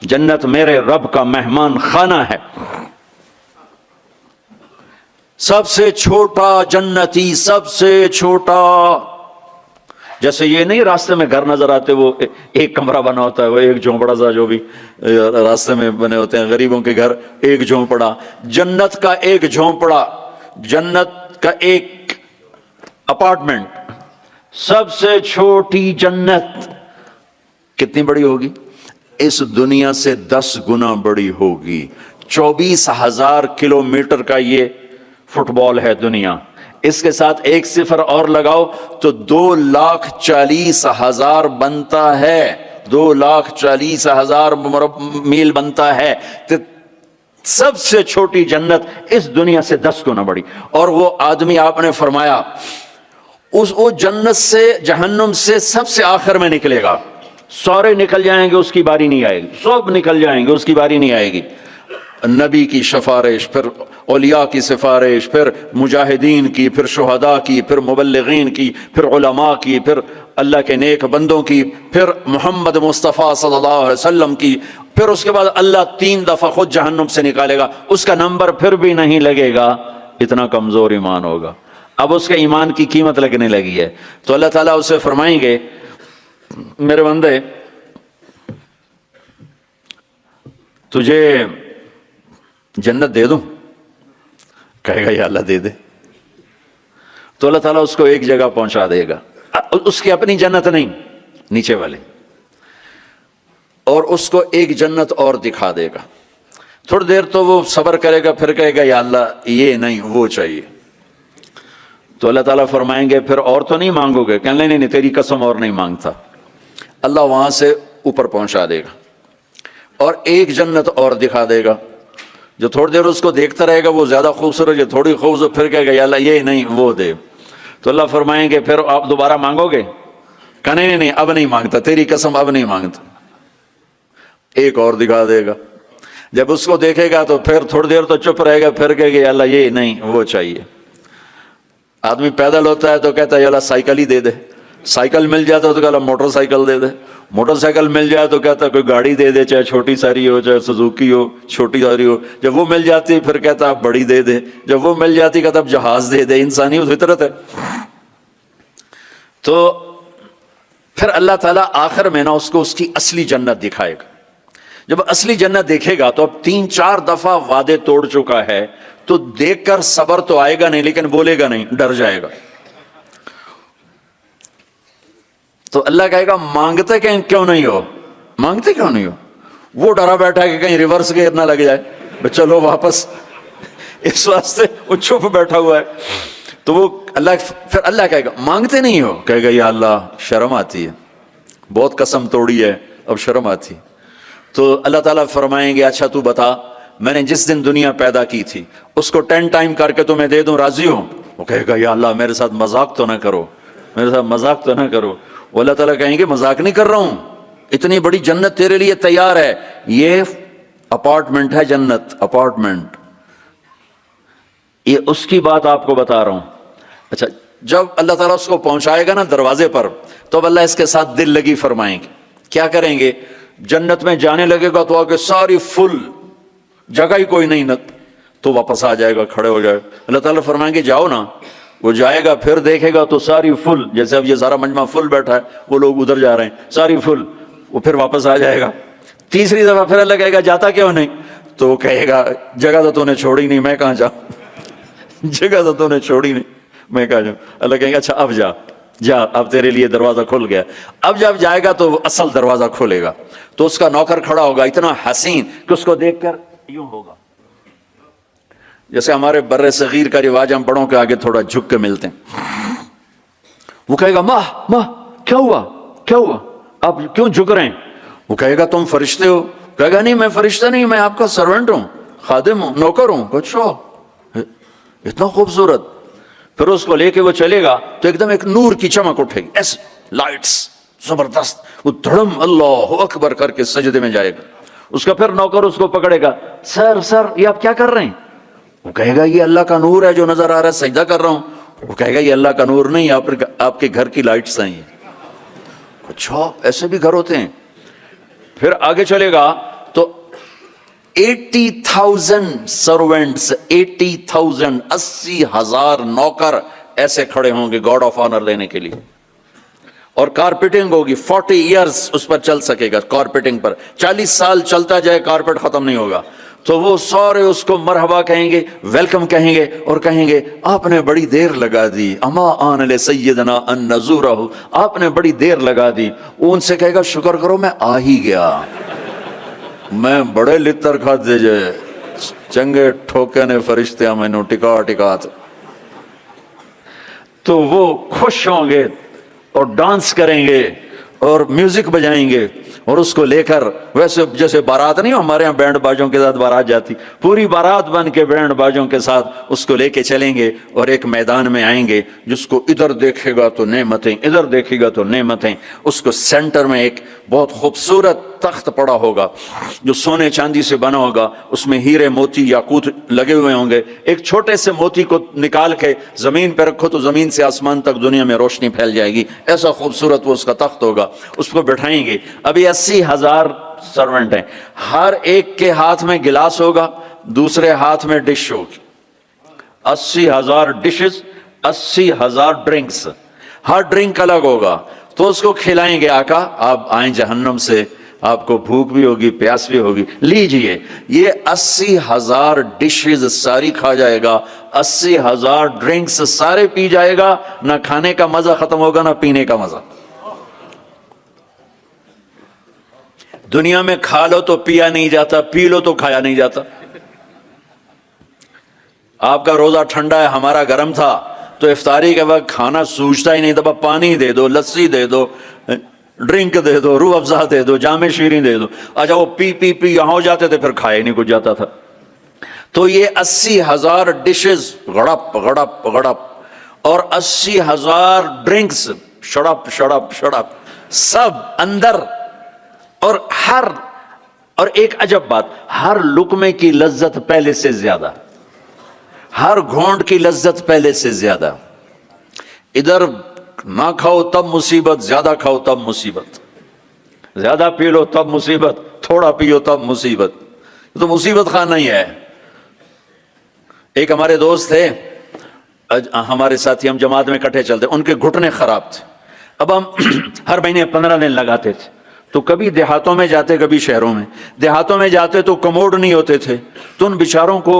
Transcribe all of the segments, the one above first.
जन्नत मेरे रब का मेहमान खाना है। सबसे छोटा जन्नती, सबसे छोटा। जैसे ये नहीं रास्ते में घर नजर आते, वो एक कमरा बना होता है, वो एक झोंपड़ा सा, जो भी रास्ते में बने होते हैं गरीबों के घर, एक झोंपड़ा। जन्नत का एक झोंपड़ा, जन्नत का एक अपार्टमेंट, सबसे छोटी जन्नत कितनी बड़ी होगी? इस दुनिया से 10 गुना बड़ी होगी। 24,000 किलोमीटर का ये फुटबॉल है दुनिया। इसके साथ एक सिफर और लगाओ तो 2,40,000 बनता है, 2,40,000 मील बनता है। तो सबसे छोटी जन्नत इस दुनिया से 10 गुना बड़ी। और वो आदमी आपने फरमाया वो जन्नत से, जहन्नुम से सबसे आखिर में निकलेगा। सारे निकल जाएंगे, उसकी बारी नहीं आएगी। सब निकल जाएंगे, उसकी बारी नहीं आएगी। नबी की सिफारिश, फिर औलिया की सिफारिश, फिर मुजाहिदीन की, फिर शुहदा की, फिर मुबल्लिगीन की, फिर उलमा की, फिर अल्लाह के नेक बंदों की, फिर मोहम्मद मुस्तफ़ा सल्लल्लाहु अलैहि वसल्लम की, फिर उसके बाद अल्लाह 3 दफा खुद जहन्नुम से निकालेगा। उसका नंबर फिर भी नहीं लगेगा, इतना कमजोर ईमान होगा। अब उसके ईमान की कीमत लगने लगी है, तो अल्लाह ताला उसे फरमाएंगे, मेरे बंदे तुझे जन्नत दे दूं? कहेगा या अल्लाह दे दे। तो अल्लाह ताला उसको एक जगह पहुंचा देगा, उसकी अपनी जन्नत नहीं, नीचे वाले, और उसको एक जन्नत और दिखा देगा। थोड़ी देर तो वो सब्र करेगा, फिर कहेगा या अल्लाह ये नहीं, वो चाहिए। तो अल्लाह ताला फरमाएंगे फिर और तो नहीं मांगोगे? कहने नहीं, तेरी कसम और नहीं मांगता। अल्लाह वहां से ऊपर पहुंचा देगा और एक जन्नत और दिखा देगा। जो थोड़ी देर उसको देखता रहेगा वो ज्यादा खूबसूरत, जो थोड़ी खूबसूरत, फिर कहेगा या अल्लाह ये नहीं, वो दे। तो अल्लाह फरमाएंगे फिर आप दोबारा मांगोगे? कहने नहीं, अब नहीं मांगता, तेरी कसम अब नहीं मांगता। एक और दिखा देगा। जब उसको देखेगा तो फिर थोड़ी देर तो चुप रहेगा, फिर कहेगा अल्लाह ये नहीं, वो चाहिए। आदमी पैदल होता है तो कहता है अल्लाह साइकिल ही दे दे। साइकिल मिल जाता है तो कहता मोटरसाइकिल दे दे। मोटरसाइकिल मिल जाए तो कहता कोई गाड़ी दे दे, चाहे छोटी सारी हो, चाहे सुजुकी हो, छोटी सारी हो। जब वो मिल जाती फिर कहता अब बड़ी दे दे। जब वो मिल जाती कहता अब जहाज दे दे। इंसानी फितरत है। तो फिर अल्लाह ताला आखिर में ना उसको उसकी असली जन्नत दिखाएगा। जब असली जन्नत देखेगा तो अब 3-4 दफा वादे तोड़ चुका है, तो देखकर सब्र तो आएगा नहीं, लेकिन बोलेगा नहीं, डर जाएगा। तो अल्लाह कहेगा मांगते क्यों नहीं हो? मांगते क्यों नहीं हो? वो डरा बैठा है कि कहीं रिवर्स गियर ना लग जाए, चलो वापस, इस वास्ते वो चुप बैठा हुआ है। तो वो फिर अल्लाह कहेगा मांगते नहीं हो? कहेगा या अल्लाह शर्म आती है, बहुत कसम तोड़ी है, अब शर्म आती। तो अल्लाह ताला फरमाएंगे अच्छा तू बता, मैंने जिस दिन दुनिया पैदा की थी उसको 10 टाइम करके तुम्हें दे दूं, राजी हो? वो कहेगा या अल्लाह मेरे साथ मजाक तो ना करो, मेरे साथ मजाक तो ना करो। वो अल्लाह ताला कहेंगे मजाक नहीं कर रहा हूं, इतनी बड़ी जन्नत तेरे लिए तैयार है। ये अपार्टमेंट है जन्नत, अपार्टमेंट, ये उसकी बात आपको बता रहा हूं। अच्छा, जब अल्लाह ताला उसको पहुंचाएगा ना दरवाजे पर, तो अब अल्लाह इसके साथ दिल लगी फरमाएंगे। क्या करेंगे? जन्नत में जाने लगेगा तो आगे सारी फुल, जगह ही कोई नहीं, न तो वापस आ जाएगा, खड़े हो जाएगा। अल्लाह ताला फरमाएंगे जाओ ना। वो जाएगा, फिर देखेगा तो सारी फुल, जैसे अब ये सारा मजमा फुल बैठा है, वो लोग उधर जा रहे हैं, सारी फुल। वो फिर वापस आ जाएगा। तीसरी दफा फिर अल्लाह कहेगा जाता क्यों नहीं? तो वो कहेगा जगह तो तूने छोड़ी नहीं, मैं कहां जाऊं, जगह तो तूने छोड़ी नहीं, मैं कहां जाऊं। अल्लाह कहेगा अच्छा अब जा, जा, अब तेरे लिए दरवाजा खुल गया। अब जब जाएगा तो असल दरवाजा खुलेगा, तो उसका नौकर खड़ा होगा, इतना हसीन कि उसको देखकर यूं होगा। जैसे हमारे बर्रे सगीर का रिवाज, हम बड़ों के आगे थोड़ा झुक के मिलते हैं। वो कहेगा माँ माँ क्या हुआ, क्या हुआ, आप क्यों झुक रहे हैं? वो कहेगा तुम फरिश्ते हो? कहेगा नहीं मैं फरिश्ता नहीं, मैं आपका सर्वेंट हूं, खादिम हूं, नौकर हूं। अच्छा, इतना खूबसूरत। फिर उसको लेके वो चलेगा तो एकदम एक नूर की चमक उठेगी, ऐसे लाइट्स जबरदस्त। वो धड़म अल्लाह अकबर करके सजदे में जाएगा। उसका फिर नौकर उसको पकड़ेगा, सर सर ये आप क्या कर रहे हैं? वो कहेगा ये अल्लाह का नूर है जो नजर आ रहा है, सजदा कर रहा हूं। वो कहेगा ये अल्लाह का नूर नहीं, आपके घर की लाइट्स हैं ये। अच्छा, ऐसे भी घर होते हैं। फिर आगे चलेगा तो 80,000 सर्वेंट्स, 80,000, 80,000 नौकर ऐसे खड़े होंगे गॉड ऑफ ऑनर लेने के लिए। और कारपेटिंग होगी, 40 इयर्स उस पर चल सकेगा कारपेटिंग पर, 40 साल चलता जाए कारपेट खत्म नहीं होगा। तो वो सारे उसको मरहबा कहेंगे, वेलकम कहेंगे और कहेंगे आपने बड़ी देर लगा दी, अमा आन ले सैयदना अन नज़ूरहु, आपने बड़ी देर लगा दी। वो उनसे कहेगा शुक्र करो मैं आ ही गया, मैं बड़े लितर खाते जे चंगे ठोके ने फरिश्ते मैनू टिका टिका। तो वो खुश होंगे और डांस करेंगे और म्यूजिक बजाएंगे और उसको लेकर, वैसे जैसे बारात नहीं हमारे यहाँ बैंड बाजों के साथ बारात जाती, पूरी बारात बन के बैंड बाजों के साथ उसको लेके चलेंगे और एक मैदान में आएंगे जिसको इधर देखेगा तो नेमतें, इधर देखेगा तो नेमतें। उसको सेंटर में एक बहुत खूबसूरत तख्त पड़ा होगा जो सोने चांदी से बना होगा, उसमें हीरे मोती याकूत लगे हुए होंगे। एक छोटे से मोती को निकाल के जमीन पर रखो तो जमीन से आसमान तक दुनिया में रोशनी फैल जाएगी, ऐसा खूबसूरत वो उसका तख्त होगा। उसको बैठाएंगे। अभी 80,000 सर्वेंट हैं, हर एक के हाथ में गिलास होगा, दूसरे हाथ में डिश होगी। 80,000 डिशेस, 80,000 ड्रिंक्स, हर ड्रिंक अलग होगा। तो उसको खिलाएंगे, आका आप आए जहन्नम से, आपको भूख भी होगी प्यास भी होगी, लीजिए। ये 80,000 डिशेज सारी खा जाएगा, 80,000 ड्रिंक्स सारे पी जाएगा, ना खाने का मजा खत्म होगा ना पीने का मजा। दुनिया में खा लो तो पिया नहीं जाता, पी लो तो खाया नहीं जाता। आपका रोजा ठंडा है, हमारा गर्म था, तो इफ्तारी के वक्त खाना सूझता ही नहीं था, पानी दे दो, लस्सी दे दो, ड्रिंक दे दो, रूह अफ़ज़ा दे दो, जामे शीरी दे दो। अच्छा वो पी पी पी यहाँ हो जाते थे, फिर खाए नहीं कुछ जाता था। तो ये 80,000 डिशेस गड़प गड़प गड़प और 80,000 ड्रिंक्स शड़प शड़प शड़प सब अंदर। और एक अजब बात, हर लुकमे की लज्जत पहले से ज्यादा, हर घोंट की लज्जत पहले से ज्यादा। इधर ना खाओ तब मुसीबत, ज्यादा खाओ तब मुसीबत, ज्यादा पी लो तब मुसीबत, थोड़ा पियो तब मुसीबत। तो मुसीबत खाना ही है। एक हमारे दोस्त थे, हमारे साथी, हम जमात में इकट्ठे चलते, उनके घुटने खराब थे। अब हम हर महीने 15 दिन लगाते थे, तो कभी देहातों में जाते कभी शहरों में। देहातों में जाते तो कमोड नहीं होते थे, तो उन बेचारों को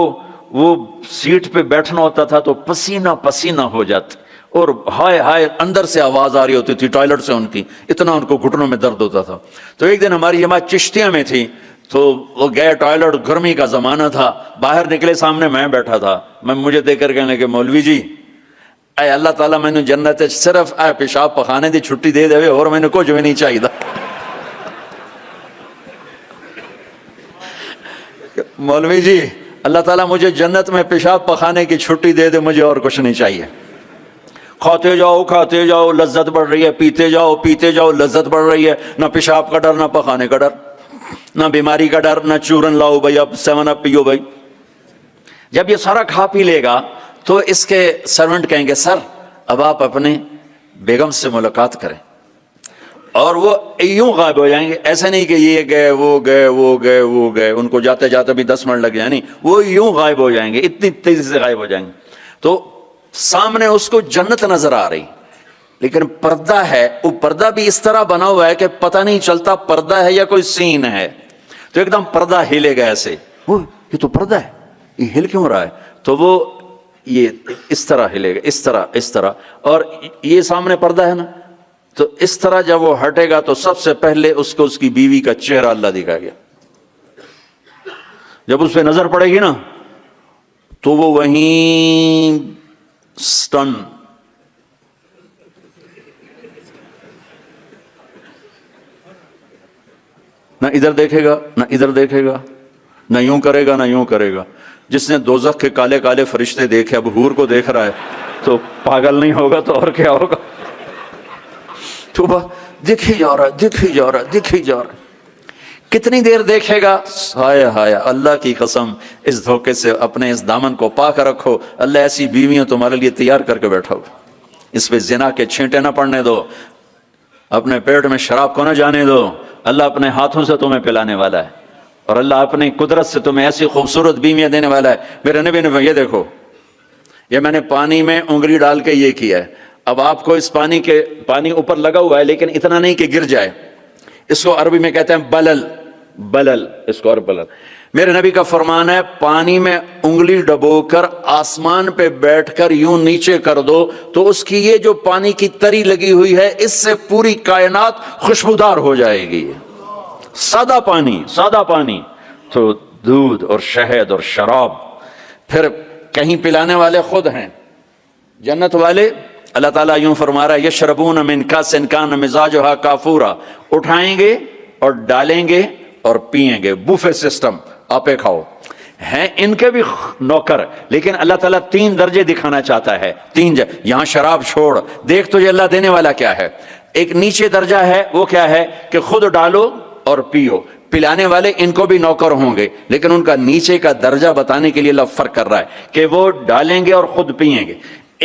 वो सीट पे बैठना होता था तो पसीना पसीना हो जाते, और हाय हाय अंदर से आवाज आ रही होती थी टॉयलेट से उनकी, इतना उनको घुटनों में दर्द होता था। तो एक दिन हमारी जमात चिश्तिया में थी, तो वो गए टॉयलेट, गर्मी का जमाना था, बाहर निकले, सामने मैं बैठा था। मैं मुझे देखकर कहने लगे, मौलवी जी ऐ अल्लाह ताला मैंने जन्नत सिर्फ ऐ पेशाब पखाने दी छुट्टी दे देवे, और मैंने कुछ भी नहीं चाहिए। मौलवी जी अल्लाह ताला मुझे जन्नत में पेशाब पखाने की छुट्टी दे दे, मुझे और कुछ नहीं चाहिए। खाते जाओ लज्जत बढ़ रही है, पीते जाओ लज्जत बढ़ रही है, ना पेशाब का डर, ना पखाने का डर, ना बीमारी का डर, ना चूरन लाओ भाई, अब 7 अप पियो भाई। जब ये सारा खा पी लेगा तो इसके सर्वेंट कहेंगे, सर अब आप अपने बेगम से मुलाकात करें, और वो यूं गायब हो जाएंगे। ऐसा नहीं कि ये गए वो गए वो गए वो गए, उनको जाते जाते भी 10 मिनट लग जाए, नहीं, वो यूं गायब हो जाएंगे, इतनी तेजी से गायब हो जाएंगे। तो सामने उसको जन्नत नजर आ रही, लेकिन पर्दा है, वो पर्दा भी इस तरह बना हुआ है कि पता नहीं चलता पर्दा है या कोई सीन है। तो एकदम पर्दा हिलेगा ऐसे, वो ये तो पर्दा है, ये हिल क्यों रहा है? तो वो ये इस तरह हिलेगा, इस तरह, और ये सामने पर्दा है ना, तो इस तरह जब वो हटेगा तो सबसे पहले उसको उसकी बीवी का चेहरा अल्लाह दिखाएगा। जब उस पर नजर पड़ेगी ना तो वो वहीं स्टन, ना इधर देखेगा ना इधर देखेगा, ना यूं करेगा ना यूं करेगा। जिसने दोजख के काले काले फरिश्ते देखे अब हूर को देख रहा है तो पागल नहीं होगा तो और क्या होगा? तो वह दिखी जा रहा है। कितनी देर देखेगा? हाय हाय, अल्लाह की कसम, इस धोखे से अपने इस दामन को पाक रखो। अल्लाह ऐसी बीवियां तुम्हारे लिए तैयार करके बैठा हो, इस पे जिना के छींटे ना पड़ने दो, अपने पेट में शराब को ना जाने दो। अल्लाह अपने हाथों से तुम्हें पिलाने वाला है, اور اللہ اپنی قدرت سے تمہیں ایسی خوبصورت بیویاں دینے والا ہے. میرے نبی نے یہ دیکھو، یہ میں نے پانی میں انگلی ڈال کے یہ کیا ہے. اب آپ کو اس پانی اوپر لگا ہوا ہے لیکن اتنا نہیں کہ گر جائے. اس کو عربی میں کہتے ہیں بلل، اس کو اور بلل. میرے نبی کا فرمان ہے پانی میں انگلی ڈبو کر آسمان پہ بیٹھ کر یوں نیچے کر دو تو اس کی یہ جو پانی کی تری لگی ہوئی ہے اس سے پوری کائنات خوشبودار ہو جائے گی. سادہ پانی تو دودھ اور شہد اور شراب. پھر کہیں پلانے والے خود ہیں جنت والے. اللہ تعالیٰ یوں فرما رہا ہے یشربون من کاس کان مزاجھا کافورا، اٹھائیں گے اور ڈالیں گے اور پیئیں گے. بوفے سسٹم، آپے کھاؤ. ہیں ان کے بھی نوکر، لیکن اللہ تعالیٰ 3 درجے دکھانا چاہتا ہے. یہاں شراب چھوڑ، دیکھ تجھے اللہ دینے والا کیا ہے. ایک نیچے درجہ ہے، وہ کیا ہے کہ خود ڈالو اور پیو. پلانے والے ان کو بھی نوکر ہوں گے، لیکن ان کا نیچے کا درجہ بتانے کے لیے اللہ فرق کر رہا ہے کہ وہ ڈالیں گے اور خود پیئیں گے.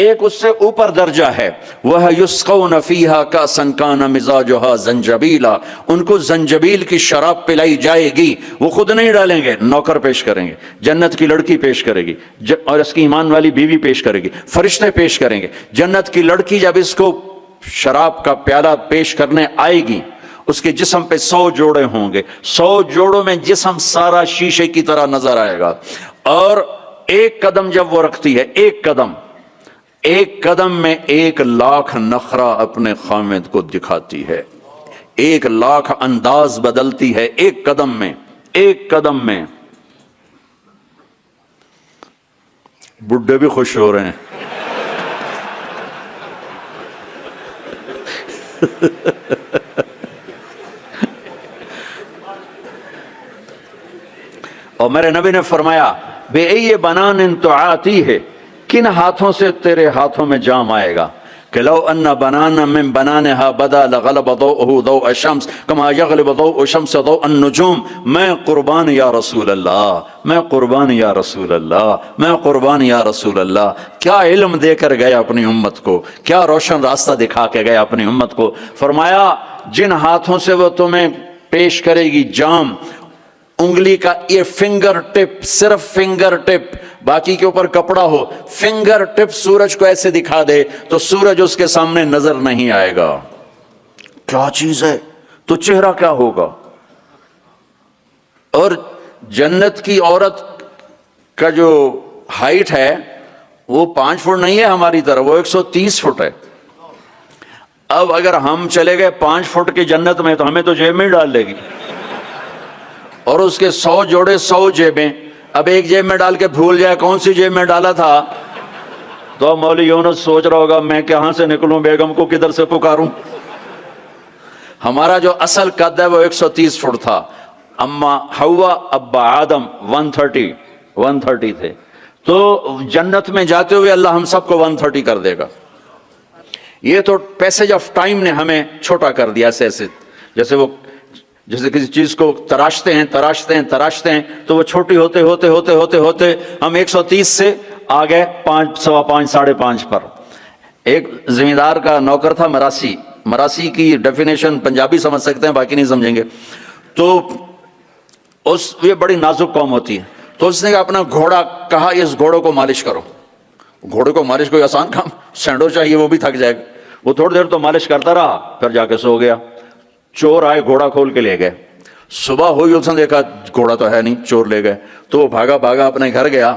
ایک اس سے اوپر درجہ ہے وہ یسقون فیہا کأسا کان مزاجھا زنجبیلا، ان کو زنجبیل کی شراب پلائی جائے گی. وہ خود نہیں ڈالیں گے، نوکر پیش کریں گے. جنت کی لڑکی پیش کرے گی اور اس کی ایمان والی بیوی پیش کرے گی. فرشتے پیش کریں گے. جنت کی لڑکی جب اس کو شراب کا پیالہ پیش کرنے آئے گی، اس کے جسم پہ 100 جوڑے ہوں گے. 100 جوڑوں میں جسم سارا شیشے کی طرح نظر آئے گا. اور ایک قدم جب وہ رکھتی ہے، ایک قدم میں 1,00,000 نخرہ اپنے خامد کو دکھاتی ہے. 1,00,000 انداز بدلتی ہے ایک قدم میں. بڈھے بھی خوش ہو رہے ہیں. اور میرے نبی نے فرمایا بے ای بنان تعاتی ہے، کن ہاتھوں سے تیرے ہاتھوں میں جام آئے گا کہ لو ان بنانا من بنانها بدا لغلب ضوءه ضوء الشمس كما يغلب ضوء الشمس ضوء النجوم. میں قربان یا رسول اللہ. کیا علم دے کر گئے اپنی امت کو، کیا روشن راستہ دکھا کے گئے اپنی امت کو. فرمایا جن ہاتھوں سے وہ تمہیں پیش کرے گی جام، انگلی کا یہ فنگر ٹپ، صرف فنگر ٹپ، باقی کے اوپر کپڑا ہو، فنگر ٹپ سورج کو ایسے دکھا دے تو سورج اس کے سامنے نظر نہیں آئے گا. کیا چیز ہے تو چہرہ کیا ہوگا. اور جنت کی عورت کا جو ہائٹ ہے وہ 5 فٹ نہیں ہے ہماری طرح، وہ 130 فٹ ہے. اب اگر ہم چلے گئے 5 فٹ کی جنت میں تو ہمیں تو جیب میں ڈال لے گی. اور اس کے 100 جوڑے 100 جیبیں. اب ایک جیب میں ڈال کے بھول جائے کون سی جیب میں ڈالا تھا تو مولوی یونس سوچ رہا ہوگا میں کہاں سے نکلوں، بیگم کو کدھر سے پکاروں. ہمارا جو اصل قد ہے وہ 130 فٹ تھا. اما حوا ابا آدم 130 تھے. تو جنت میں جاتے ہوئے اللہ ہم سب کو 130 کر دے گا. یہ تو پیسج آف ٹائم نے ہمیں چھوٹا کر دیا. ایسے جیسے کسی چیز کو تراشتے ہیں تو وہ چھوٹی ہوتے ہم 130 سے آ گئے 5, 5.25, 5.5 پر. ایک زمیندار کا نوکر تھا مراسی کی ڈیفینیشن پنجابی سمجھ سکتے ہیں، باقی نہیں سمجھیں گے. تو یہ بڑی نازک قوم ہوتی ہے. تو اس نے اپنا گھوڑا کہا اس گھوڑے کو مالش کرو. گھوڑے کو مالش کوئی آسان کام، سینڈو چاہیے وہ بھی تھک جائے گا. وہ تھوڑی دیر تو مالش کرتا رہا، پھر جا کے سو گیا. چور آئے گھوڑا کھول کے لے گئے. صبح ہوئی اس نے دیکھا گھوڑا تو ہے نہیں، چور لے گئے. تو وہ بھاگا اپنے گھر گیا،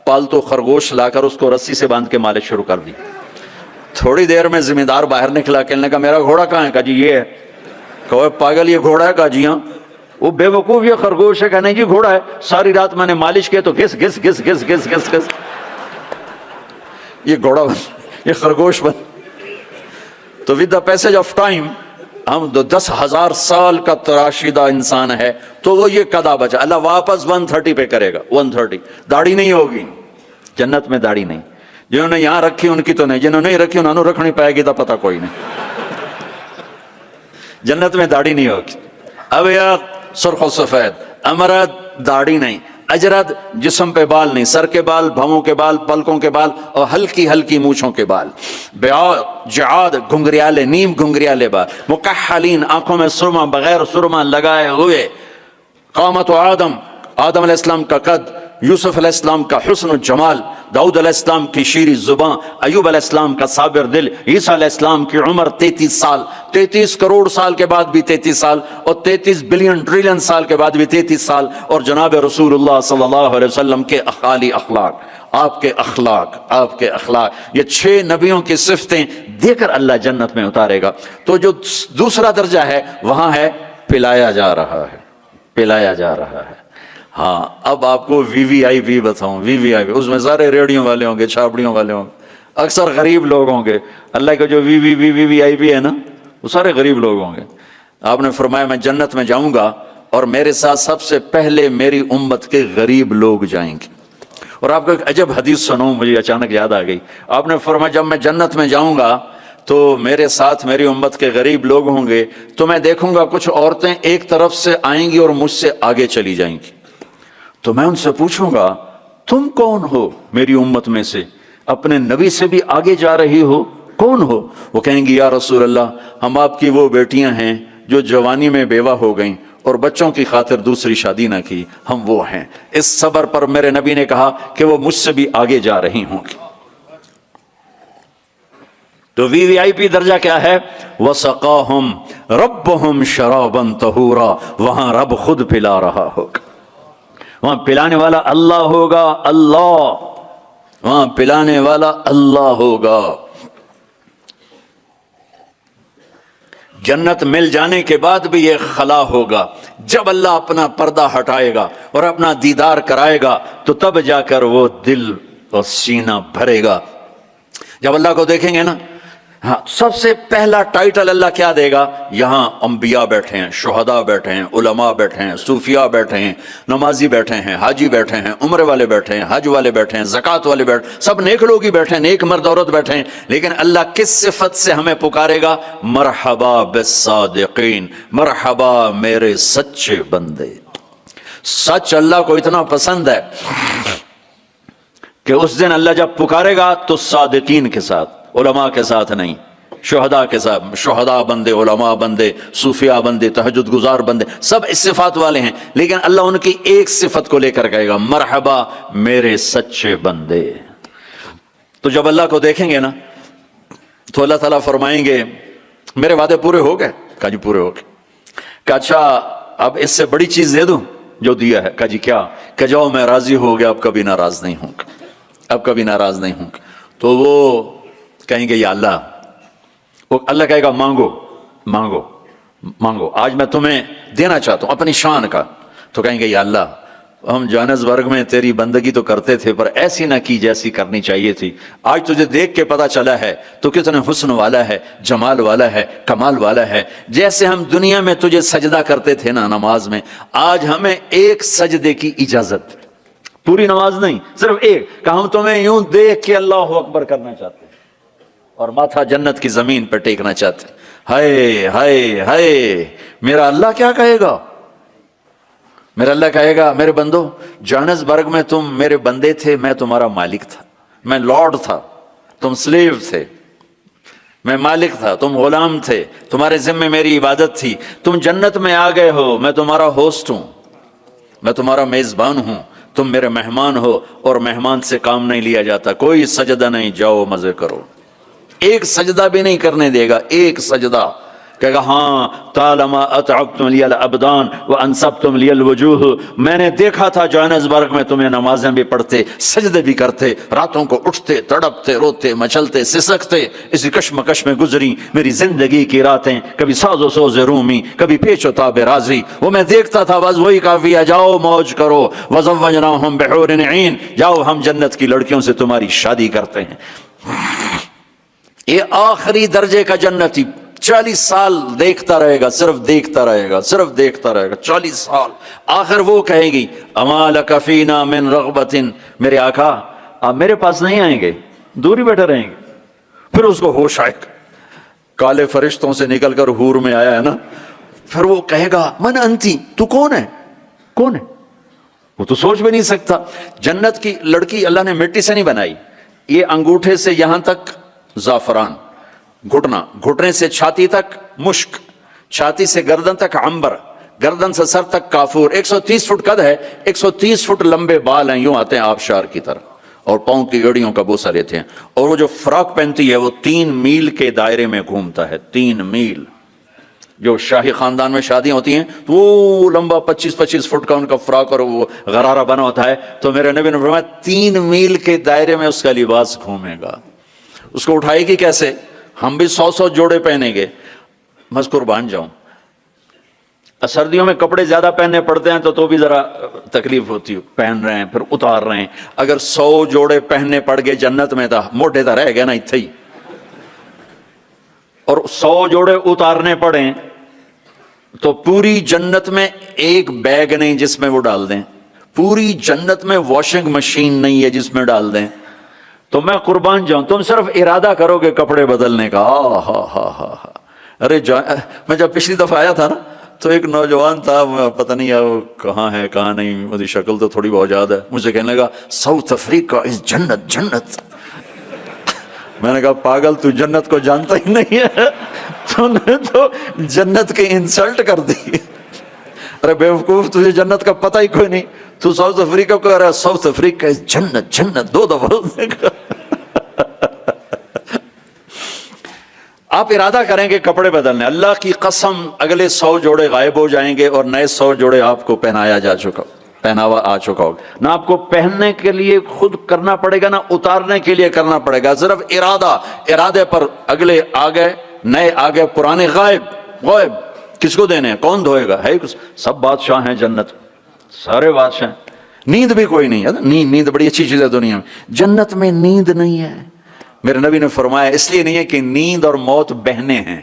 پالتو خرگوش لا کر اس کو رسی سے باندھ کے مالش شروع کر دی. تھوڑی دیر میں زمیندار باہر نکلا، کہنے کا میرا گھوڑا کہاں ہے؟ کہا جی یہ ہے. کہو پاگل یہ گھوڑا ہے؟ کہا جی ہاں. وہ بے وقوف یہ خرگوش ہے. کہا نہیں جی گھوڑا ہے، ساری رات میں نے مالش کیا تو گھس گھس گھس گھس گھس گھس گھس یہ گھوڑا بن، یہ خرگوش بن. تو with the passage of time ہم 10,000 سال کا تراشیدہ انسان ہے تو وہ یہ قدا بچا. اللہ واپس 130 پہ کرے گا. 130 داڑھی نہیں ہوگی جنت میں، داڑھی نہیں. جنہوں نے یہاں رکھی ان کی تو نہیں، جنہوں نے نہیں رکھی انہوں نے رکھنی پائے گی تو پتہ کوئی نہیں. جنت میں داڑھی نہیں ہوگی. اب یا سرخ و سفید، امرد داڑھی نہیں، اجرد جسم پہ بال نہیں، سر کے بال، بھووں کے بال، پلکوں کے بال اور ہلکی ہلکی مونچھوں کے بال. جعاد گھنگریالے، نیم گھنگریالے بال. مکحلین آنکھوں میں سرما بغیر سرما لگائے ہوئے. क़ामत आदम, आदम अलैहिस्सलाम का कद, यूसुफ अलैहिस्सलाम का हुस्न जमाल, दाऊद अलैहिस्सलाम की शीरी जुबान, अय्यूब अलैहिस्सलाम का साबिर दिल, ईसा अलैहिस्सलाम की उम्र 33 साल, 33 करोड़ साल के बाद भी 33 साल, और 33 बिलियन ट्रिलियन साल के बाद भी 33 साल, और जनाब रसूलुल्लाह सल्लल्लाहु अलैहि वसल्लम के अखाली अखलाक, आपके अखलाक, ये 6 नबियों की सिफतें देकर अल्लाह जन्नत में उतारेगा। तो जो दूसरा दर्जा है वहां है पिलाया जा रहा है। हाँ, अब आपको वीवीआईपी बताऊं, वीवीआईपी, उसमें सारे रेडियो वाले होंगे, छापड़ियों वाले होंगे, अक्सर गरीब लोग होंगे। अल्लाह के जो वीवीआईपी है ना, वो सारे गरीब लोग होंगे। आपने फरमाया मैं जन्नत में जाऊंगा और मेरे साथ सबसे पहले मेरी उम्मत के गरीब लोग जाएंगे। और आपको एक अजब हदीस सुनाऊं, मुझे अचानक याद आ गई। आपने फरमाया जब मैं जन्नत में जाऊंगा तो मेरे साथ मेरी उम्मत के गरीब लोग होंगे, तो मैं देखूंगा कुछ औरतें एक तरफ से आएंगी और मुझसे आगे चली जाएंगी। तो मैं उनसे पूछूंगा तुम कौन हो मेरी उम्मत में से, अपने नबी से भी आगे जा रही हो, कौन हो? वो कहेंगी या रसूल अल्लाह, हम आपकी वो बेटियां हैं जो जवानी में बेवा हो गईं और बच्चों की खातिर दूसरी शादी ना की, हम वो हैं। इस सबर पर मेरे नबी ने कहा कि वो मुझसे भी आगे जा रही होंगी। तो वीवीआईपी दर्जा क्या है? वसक़ाहुम रब्बुहुम शराबन तहूरा, वहां रब खुद पिला रहा होगा, वहां पिलाने वाला अल्लाह होगा, वहां पिलाने वाला अल्लाह होगा। जन्नत मिल जाने के बाद भी ये खला होगा। जब अल्लाह अपना पर्दा हटाएगा और अपना दीदार कराएगा तो तब जाकर वो दिल और सीना भरेगा। जब अल्लाह को देखेंगे ना, हाँ, सबसे पहला टाइटल अल्लाह क्या देगा? यहां अंबिया बैठे हैं, शुहदा बैठे हैं, उलमा बैठे हैं, सूफिया बैठे हैं, नमाजी बैठे हैं, हाजी बैठे हैं, उम्र वाले बैठे हैं, हज वाले बैठे हैं, ज़कात वाले बैठे, सब नेक लोग ही बैठे हैं, नेक मर्द औरत बैठे हैं। लेकिन अल्लाह किस सिफत से हमें पुकारेगा? मरहबा बिस्सादिकीन, मरहबा मेरे सच्चे बंदे। सच अल्लाह को इतना पसंद है कि उस दिन अल्लाह जब पुकारेगा तो सादिकीन के साथ, उलमा के साथ नहीं, शुहदा के साथ। शुहदा बंदे, उलमा बंदे, सूफिया बंदे, तहज्जुद गुजार बंदे, सब इस सिफात वाले हैं। लेकिन अल्लाह उनकी एक सिफत को लेकर कहेगा मरहबा मेरे सच्चे बंदे। तो जब अल्लाह को देखेंगे ना तो अल्लाह ताला फरमाएंगे मेरे वादे पूरे हो गए? कहा जी पूरे हो गए। कहा अच्छा अब इससे बड़ी चीज दे दूं जो दिया है? कहा जी क्या? कहा जाओ मैं राजी हो गया, अब कभी नाराज नहीं हूंगा, अब कभी नाराज नहीं हूंगा। तो वो कहेंगे या अल्लाह, वो अल्लाह कहेगा मांगो मांगो मांगो, आज मैं तुम्हें देना चाहता हूं अपनी शान का। तो कहेंगे या अल्लाह हम जोहान्सबर्ग में तेरी बंदगी तो करते थे पर ऐसी ना की जैसी करनी चाहिए थी। आज तुझे देख के पता चला है तो कितने हुस्न वाला है, जमाल वाला है, कमाल वाला है। जैसे हम दुनिया में तुझे सजदा करते थे ना नमाज में, आज हमें एक सजदे की इजाजत, पूरी नमाज नहीं, सिर्फ एक। कहा हम तुम्हें यूं देख के अल्लाह अकबर करना चाहते और माथा जन्नत की जमीन पर टेकना चाहते। हाय हाय हाय, मेरा अल्लाह क्या कहेगा? मेरा अल्लाह कहेगा मेरे बंदो, जोहान्सबर्ग में तुम मेरे बंदे थे, मैं तुम्हारा मालिक था, मैं लॉर्ड था, तुम स्लेव थे, मैं मालिक था, तुम गुलाम थे, तुम्हारे जिम्मे मेरी इबादत थी। तुम जन्नत में आ गए हो, मैं तुम्हारा होस्ट हूं, मैं तुम्हारा मेजबान हूं, तुम मेरे मेहमान हो और मेहमान से काम नहीं लिया जाता। कोई सजदा नहीं, जाओ मजे करो। एक सजदा भी नहीं करने देगा, एक सजदा। कहेगा हाँ तालमा अतअबतुम लियल अबदान व अनसबतुम लियल वजूह, मैंने देखा था जोहान्सबर्ग में तुम्हें नमाजें भी पढ़ते, सजदे भी करते, रातों को उठते, तड़पते, रोते, मचलते, सिसकते। इसी कश्मकश में गुजरी मेरी जिंदगी की रातें, कभी साजो सोज़े रूमी, कभी पेचो ताबे राजी। वो मैं देखता था, बस वही काफी है, जाओ मौज करो। वज़व्वजनाहुम बिहूरिन ईन, जाओ हम जन्नत की लड़कियों से तुम्हारी शादी करते हैं। ये आखिरी दर्जे का जन्नती 40 साल देखता रहेगा, सिर्फ देखता रहेगा, सिर्फ देखता रहेगा 40 साल। आखिर वो कहेगी अमा लका फीना मिन रग़बतिन, मेरे आका आप मेरे पास नहीं आएंगे, दूर ही बैठे रहेंगे। फिर उसको होश आएगा, काले फरिश्तों से निकलकर हूर में आया है ना। फिर वो कहेगा मन अंती, तू कौन है? कौन है? वो तो सोच भी नहीं सकता। जन्नत की लड़की अल्लाह ने मिट्टी से नहीं बनाई। ये अंगूठे से यहां तक जाफरान, घुटना, घुटने से छाती तक मुश्क, छाती से गर्दन तक अंबर, گردن سے سر تک کافور، 130 فٹ قد ہے، 130 فٹ لمبے بال ہیں، یوں آتے ہیں آبشار کی طرح، اور پاؤں کی ایڑیوں کا بوسہ لیتے ہیں، اور وہ جو فراک پہنتی ہے وہ 3 میل کے دائرے میں گھومتا ہے، 3 میل۔ جو شاہی خاندان میں شادیاں ہوتی ہیں تو وہ لمبا 25 فٹ کا ان کا فراک اور وہ غرارہ بنا ہوتا ہے، تو میرے نبی نے فرمایا 3 میل کے دائرے میں اس کا لباس گھومے گا۔ اس کو اٹھائے گی کیسے؟ ہم بھی 100 جوڑے پہنیں گے، میں قربان جاؤں، سردیوں میں کپڑے زیادہ پہننے پڑتے ہیں تو بھی ذرا تکلیف ہوتی ہے، پہن رہے ہیں پھر اتار رہے ہیں، اگر 100 جوڑے پہننے پڑ گئے جنت میں، تھا موٹے تو رہ گیا نا اتھے ہی، اور 100 جوڑے اتارنے پڑیں تو پوری جنت میں ایک بیگ نہیں جس میں وہ ڈال دیں، پوری جنت میں واشنگ مشین نہیں ہے جس میں ڈال دیں، تو میں قربان جاؤں تم صرف ارادہ کرو گے کپڑے بدلنے کا، ارے میں جب پچھلی دفعہ آیا تھا نا تو ایک نوجوان تھا، پتہ نہیں وہ کہاں ہے کہاں نہیں، مجھے شکل تو تھوڑی بہت یاد ہے، مجھے کہنے لگا ساؤتھ افریقہ از جنت جنت۔ میں نے کہا پاگل تو جنت کو جانتا ہی نہیں ہے، تو نے تو جنت کی انسلٹ کر دی، ارے بیوقوف تجھے جنت کا پتہ ہی کوئی نہیں، تو ساؤتھ افریقہ کو کہہ رہا ہے ساؤتھ افریقہ از جنت جنت 2 دفعہ۔ آپ ارادہ کریں گے کپڑے بدلنے، اللہ کی قسم اگلے 100 جوڑے غائب ہو جائیں گے اور نئے 100 جوڑے آپ کو پہناوا آ چکا ہوگا، نہ آپ کو پہننے کے لیے خود کرنا پڑے گا نہ اتارنے کے لیے کرنا پڑے گا، صرف ارادے پر اگلے آ گئے نئے آ گئے پرانے غائب۔ کس کو دینے ہیں؟ کون دھوئے گا؟ ہے سب بادشاہ ہیں جنت، سارے بادشاہ ہیں، نیند بھی کوئی نہیں ہے، نیند بڑی اچھی چیز ہے دنیا میں، جنت میں نیند نہیں ہے۔ میرے نبی نے فرمایا اس لیے نہیں ہے کہ نیند اور موت بہنیں ہیں،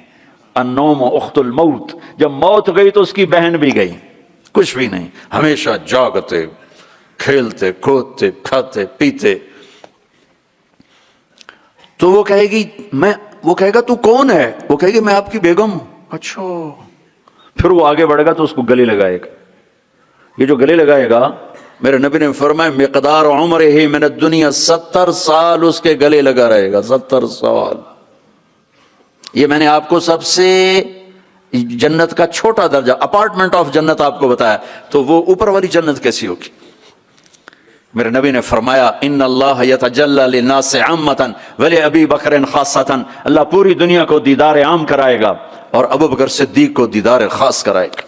النوم اخت الموت، جب موت گئی تو اس کی بہن بھی گئی، کچھ بھی نہیں، ہمیشہ جاگتے کھیلتے کودتے کھاتے پیتے۔ تو وہ کہے گی وہ کہے گا تو کون ہے؟ وہ کہے گی میں آپ کی بیگم ہوں۔ اچھا، پھر وہ آگے بڑھے گا تو اس کو گلے لگائے گا، یہ جو گلے لگائے گا میرے نبی نے فرمایا مقدار عمر ہی من الدنیا 70 سال اس کے گلے لگا رہے گا، 70 سال۔ یہ میں نے آپ کو سب سے جنت کا چھوٹا درجہ اپارٹمنٹ آف جنت آپ کو بتایا، تو وہ اوپر والی جنت کیسی ہوگی؟ میرے نبی نے فرمایا ان اللہ یتجلی للناس عامۃ ولابی بکر خاصۃ، اللہ پوری دنیا کو دیدار عام کرائے گا اور ابو بکر صدیق کو دیدار خاص کرائے گا۔